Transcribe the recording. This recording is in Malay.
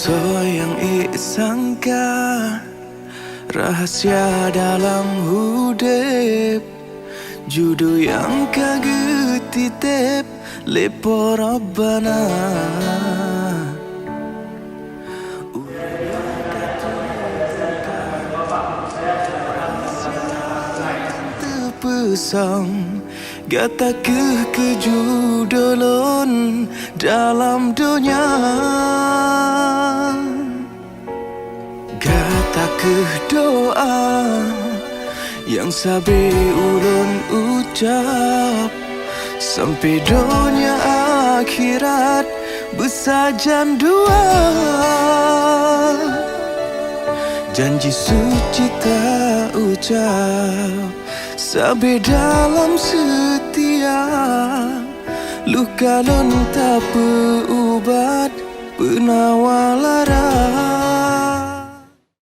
So yang sangka rahasia dalam hudep, judul yang kagetitip lepo Rabbana. Terpesong gata kejudulun dalam dunia, gata doa yang sabi ulun ucap sampai dunia akhirat bersajan dua. Janji suci tak ucap sabi dalam setia, luka lun tak berubat penawal